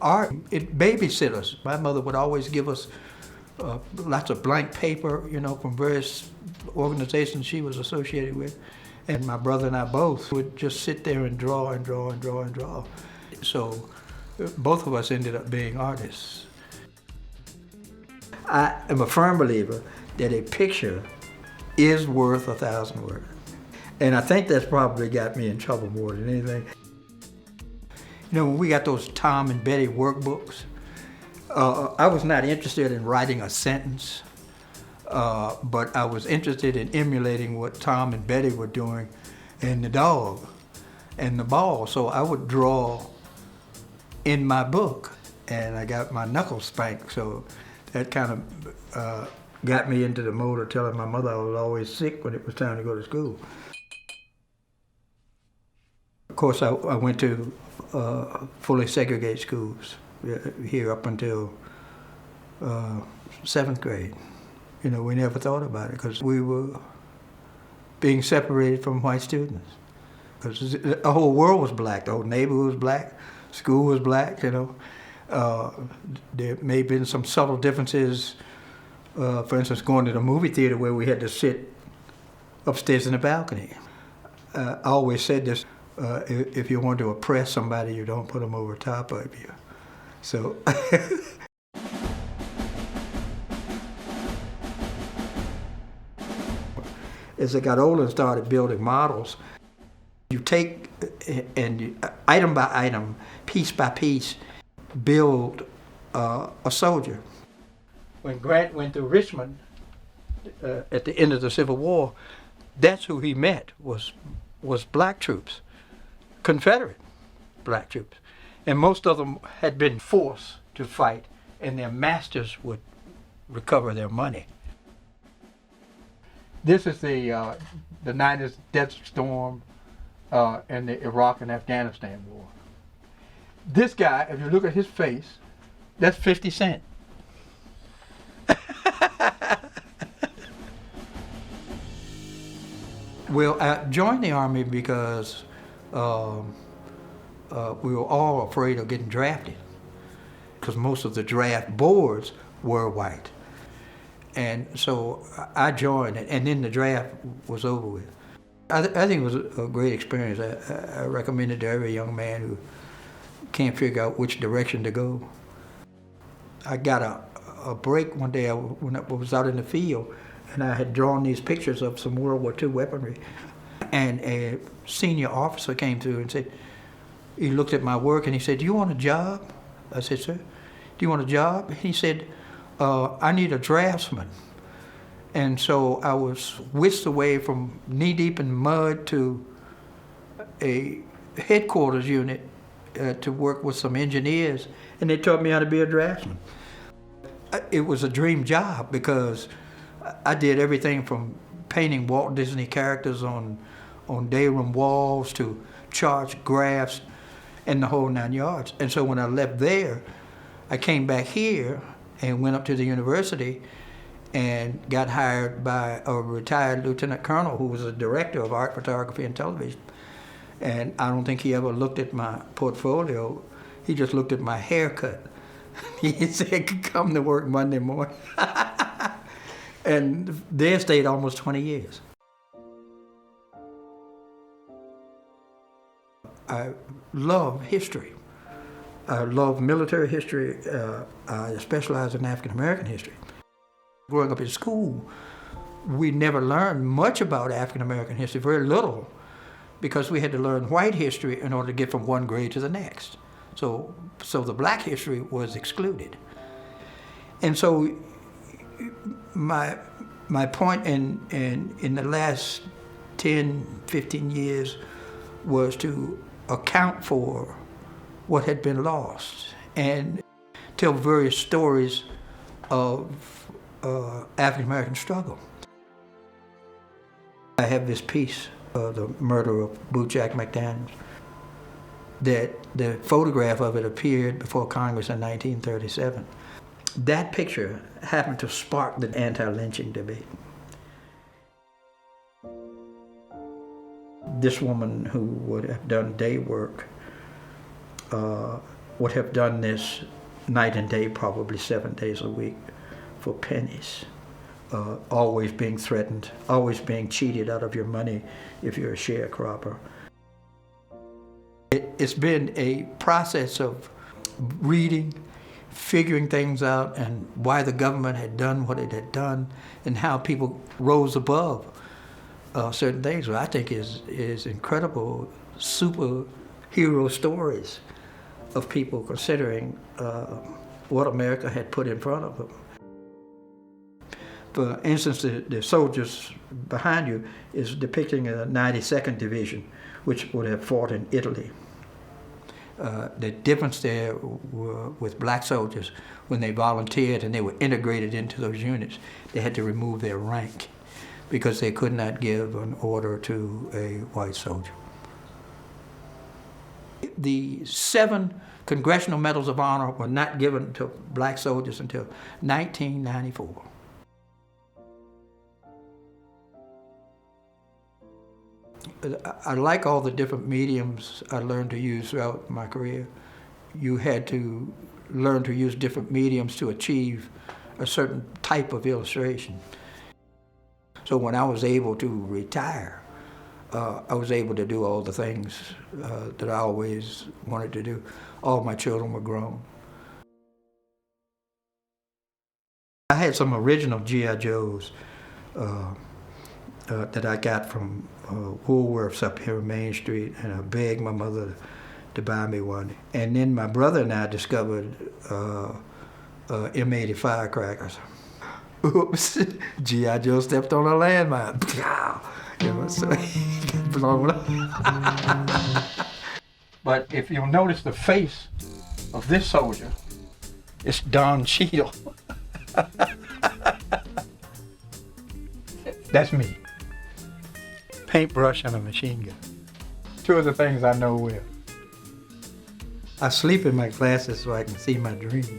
art, it babysitters. My mother would always give us lots of blank paper, you know, from various organizations she was associated with. And my brother and I both would just sit there and draw and draw and draw and draw. So both of us ended up being artists. I am a firm believer that a picture is worth 1,000 words. And I think that's probably got me in trouble more than anything. You know, when we got those Tom and Betty workbooks, I was not interested in writing a sentence, but I was interested in emulating what Tom and Betty were doing in the dog and the ball. So I would draw in my book, and I got my knuckles spanked. So that kind of got me into the mode of telling my mother I was always sick when it was time to go to school. Of course, I went to fully segregated schools here up until 7th grade. You know, we never thought about it because we were being separated from white students. Because the whole world was black, the whole neighborhood was black, school was black, you know. There may have been some subtle differences, for instance, going to the movie theater where we had to sit upstairs in the balcony. I always said this, if you want to oppress somebody, you don't put them over top of you. So. As I got older and started building models, you take and item by item, piece by piece, build a soldier. When Grant went to Richmond at the end of the Civil War, that's who he met, was black troops, Confederate black troops. And most of them had been forced to fight, and their masters would recover their money. This is the 90s Desert Storm and the Iraq and Afghanistan war. This guy, if you look at his face, that's 50 Cent. Well, I joined the Army because we were all afraid of getting drafted, because most of the draft boards were white. And so I joined it, and then the draft was over with. I think it was a great experience. I recommend it to every young man who can't figure out which direction to go. I got a break one day when I was out in the field, and I had drawn these pictures of some World War II weaponry. And a senior officer came through and said, he looked at my work and he said, "Do you want a job?" I said, "Sir, do you want a job?" He said, "I need a draftsman." And so I was whisked away from knee-deep in mud to a headquarters unit to work with some engineers, and they taught me how to be a draftsman. It was a dream job because I did everything from painting Walt Disney characters on day room walls to charts, graphs, and the whole 9 yards. And so when I left there, I came back here and went up to the university and got hired by a retired lieutenant colonel who was a director of art, photography, and television. And I don't think he ever looked at my portfolio. He just looked at my haircut. He said, "Come to work Monday morning." And there stayed almost 20 years. I love history. I love military history. I specialize in African American history. Growing up in school, we never learned much about African American history, very little, because we had to learn white history in order to get from one grade to the next. So the black history was excluded. And so my point in the last 10, 15 years was to account for what had been lost and tell various stories of African American struggle. I have this piece of the murder of Bootjack McDaniels, that the photograph of it appeared before Congress in 1937. That picture happened to spark the anti-lynching debate. This woman who would have done day work would have done this night and day, probably 7 days a week, for pennies. Always being threatened, always being cheated out of your money if you're a sharecropper. It's been a process of reading, figuring things out, and why the government had done what it had done, and how people rose above certain things. What I think is incredible superhero stories of people considering what America had put in front of them. For instance, the soldiers behind you is depicting a 92nd Division, which would have fought in Italy. The difference there with black soldiers, when they volunteered and they were integrated into those units, they had to remove their rank because they could not give an order to a white soldier. The 7 Congressional Medals of Honor were not given to black soldiers until 1994. I like all the different mediums I learned to use throughout my career. You had to learn to use different mediums to achieve a certain type of illustration. So when I was able to retire, I was able to do all the things that I always wanted to do. All my children were grown. I had some original G.I. Joes that I got from Woolworths up here on Main Street, and I begged my mother to buy me one. And then my brother and I discovered M80 firecrackers. Oops, G.I. Joe stepped on a landmine. You know, so he got blown up. But if you'll notice the face of this soldier, it's Don Cheadle. That's me. Paintbrush and a machine gun. 2 of the things I know well. I sleep in my glasses so I can see my dreams.